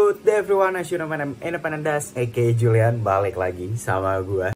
Good day everyone, as you know, I'm Independent Das, aka Julian, balik lagi sama gue.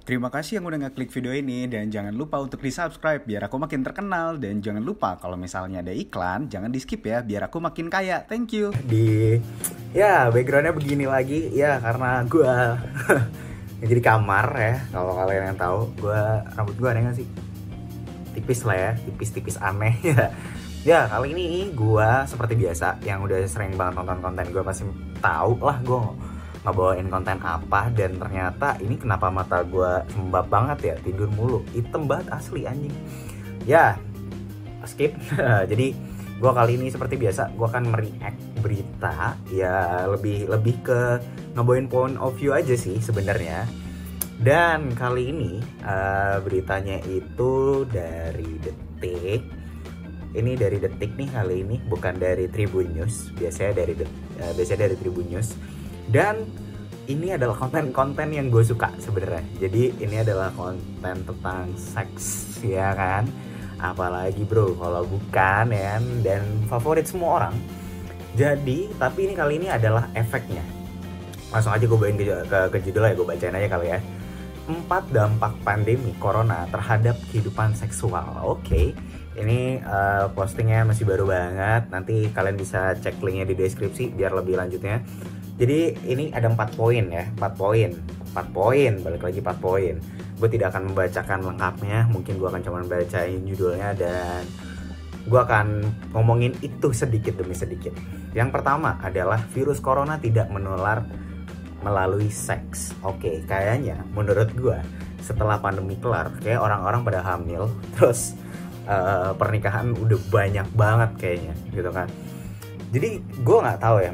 Terima kasih yang udah ngeklik video ini dan jangan lupa untuk di-subscribe biar aku makin terkenal, dan jangan lupa kalau misalnya ada iklan jangan di-skip ya biar aku makin kaya. Thank you. Backgroundnya begini lagi ya karena gue jadi kamar ya. Kalau kalian yang tahu, rambut gue aneh gak sih? Tipis lah ya, tipis-tipis aneh ya. Ya kali ini gue seperti biasa yang udah sering banget nonton konten gue pasti tahu lah gue ngebawain konten apa, dan ternyata ini kenapa mata gue sembab banget ya, tidur mulu, hitam banget asli anjing. Ya skip. Jadi gue kali ini seperti biasa gue akan mereact berita ya, lebih ke ngebawain point of view aja sih sebenarnya. Dan kali ini beritanya itu dari Detik. Ini dari Detik nih kali ini, bukan dari Tribun News. Biasanya dari Tribun News. Dan ini adalah konten-konten yang gue suka sebenarnya. Jadi ini adalah konten tentang seks ya kan. Apalagi bro kalau bukan ya kan? Dan favorit semua orang. Jadi tapi ini kali ini adalah efeknya. Langsung aja gue bawain ke judulnya, gue bacain aja kali ya. 4 dampak pandemi corona terhadap kehidupan seksual. Oke. Ini postingnya masih baru banget. Nanti kalian bisa cek linknya di deskripsi biar lebih lanjutnya. Jadi ini ada 4 poin ya, 4 poin, balik lagi 4 poin. Gue tidak akan membacakan lengkapnya, mungkin gue akan cuma bacain judulnya dan gue akan ngomongin itu sedikit demi sedikit. Yang pertama adalah virus corona tidak menular melalui seks. Oke, kayaknya menurut gue setelah pandemi kelar, kayak orang-orang pada hamil, terus pernikahan udah banyak banget kayaknya gitu kan. Jadi gue nggak tahu ya,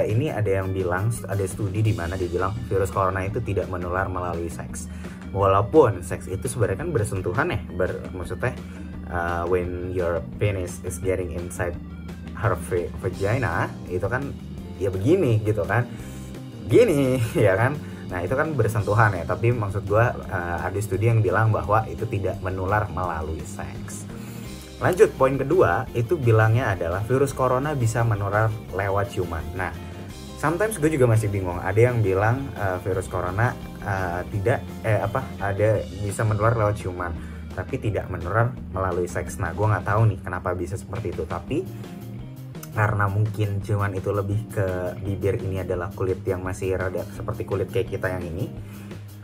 ini ada yang bilang, ada studi di mana dia bilang virus corona itu tidak menular melalui seks. Walaupun seks itu sebenarnya kan bersentuhan ya, maksudnya when your penis is getting inside her vagina, itu kan ya begini gitu kan, gini ya kan. Nah itu kan bersentuhan ya, tapi maksud gue ada studi yang bilang bahwa itu tidak menular melalui seks. Lanjut, poin kedua itu bilangnya adalah virus corona bisa menular lewat ciuman. Nah, sometimes gue juga masih bingung. Ada yang bilang virus corona ada bisa menular lewat ciuman, tapi tidak menular melalui seks. Nah, gue nggak tahu nih kenapa bisa seperti itu. Tapi karena mungkin ciuman itu lebih ke bibir, ini adalah kulit yang masih rada seperti kulit kayak kita yang ini.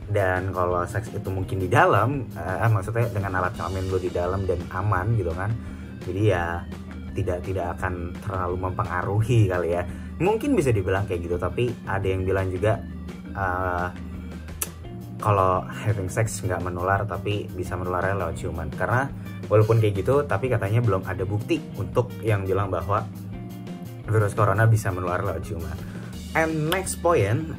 Dan kalau seks itu mungkin di dalam, maksudnya dengan alat kelamin lo di dalam dan aman gitu kan. Jadi ya tidak akan terlalu mempengaruhi kali ya. Mungkin bisa dibilang kayak gitu, tapi ada yang bilang juga kalau having sex nggak menular tapi bisa menularnya lewat ciuman. Karena walaupun kayak gitu, tapi katanya belum ada bukti untuk yang bilang bahwa virus corona bisa menular lewat ciuman. And next point,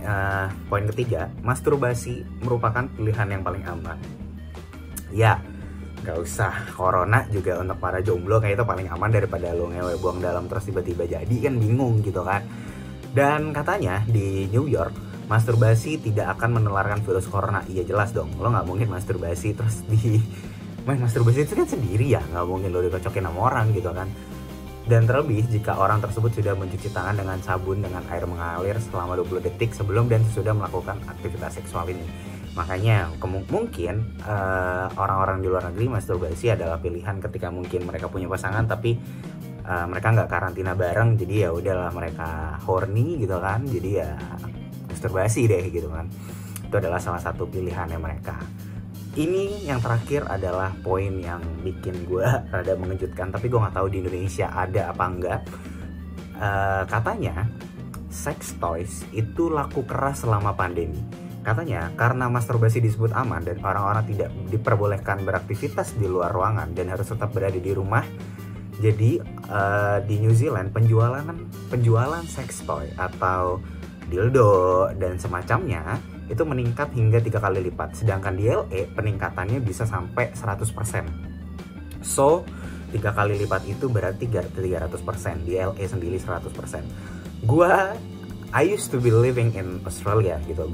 poin ketiga, masturbasi merupakan pilihan yang paling aman. Ya, gak usah corona juga, untuk para jomblo kayak itu paling aman daripada lo ngewe buang dalam terus tiba-tiba jadi, kan bingung gitu kan. Dan katanya di New York, masturbasi tidak akan menularkan virus corona. Iya jelas dong, lo gak mungkin masturbasi terus masturbasi itu kan sendiri ya, gak mungkin lo dikocokin sama orang gitu kan. Dan terlebih jika orang tersebut sudah mencuci tangan dengan sabun dengan air mengalir selama 20 detik sebelum dan sesudah melakukan aktivitas seksual ini. Makanya mungkin orang-orang di luar negeri masturbasi adalah pilihan ketika mungkin mereka punya pasangan tapi mereka nggak karantina bareng, jadi ya udahlah mereka horny gitu kan, jadi ya masturbasi deh gitu kan. Itu adalah salah satu pilihannya mereka. Ini yang terakhir adalah poin yang bikin gue rada mengejutkan, tapi gue nggak tahu di Indonesia ada apa enggak. Katanya sex toys itu laku keras selama pandemi. Katanya karena masturbasi disebut aman dan orang-orang tidak diperbolehkan beraktivitas di luar ruangan dan harus tetap berada di rumah. Jadi di New Zealand penjualan sex toy atau dildo dan semacamnya itu meningkat hingga 3 kali lipat. Sedangkan di LA peningkatannya bisa sampai 100%. So, 3 kali lipat itu berarti 300%. Di LA sendiri 100%. I used to be living in Australia gitu.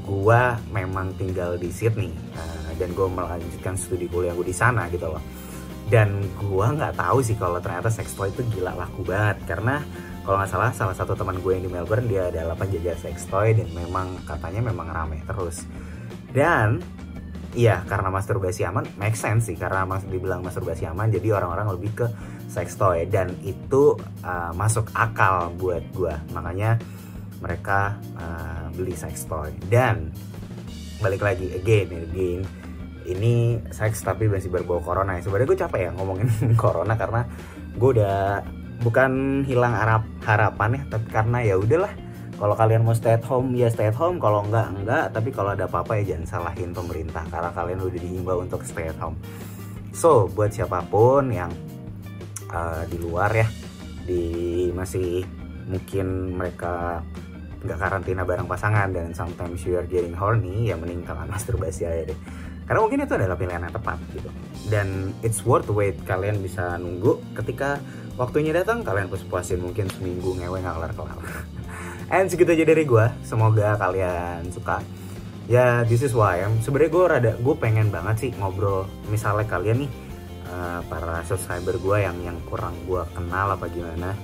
Gua memang tinggal di Sydney dan gue melanjutkan studi kuliah gue di sana gitu loh. Dan gue nggak tahu sih kalau ternyata sex toy itu gila laku banget, karena kalau nggak salah satu teman gue yang di Melbourne dia adalah penjajah sex toy dan memang katanya memang rame terus. Dan iya, karena masturbasi aman, make sense sih, karena dibilang masturbasi aman jadi orang-orang lebih ke sex toy dan itu masuk akal buat gue. Makanya mereka beli sex toy. Dan balik lagi again ini seks tapi masih berbau corona ya. Sebenarnya gue capek ya ngomongin corona karena gue udah bukan hilang harapan ya, tapi karena ya udahlah, kalau kalian mau stay at home ya stay at home, kalau enggak, tapi kalau ada apa-apa ya jangan salahin pemerintah karena kalian udah dihimbau untuk stay at home. So buat siapapun yang di luar ya, masih mungkin mereka nggak karantina bareng pasangan dan sometimes you are getting horny, ya mending kalian masturbasi aja deh. Karena mungkin itu adalah pilihan yang tepat gitu. Dan it's worth wait, kalian bisa nunggu ketika waktunya datang, kalian puas-puasin mungkin seminggu ngewe nggak kelar-kelar. And segitu aja dari gue, semoga kalian suka. Ya this is why sebenarnya gue pengen banget sih ngobrol, misalnya kalian nih para subscriber gue yang kurang gue kenal apa gimana,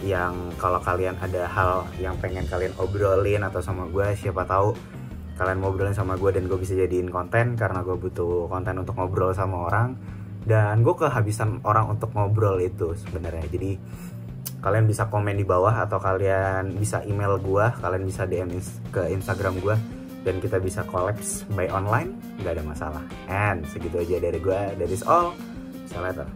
yang kalau kalian ada hal yang pengen kalian obrolin atau sama gue, siapa tahu kalian ngobrolin sama gue dan gue bisa jadiin konten, karena gue butuh konten untuk ngobrol sama orang dan gue kehabisan orang untuk ngobrol itu sebenarnya. Jadi kalian bisa komen di bawah atau kalian bisa email gue, kalian bisa DM ke Instagram gue dan kita bisa collabs by online, nggak ada masalah. And segitu aja dari gue, that is all. See you later.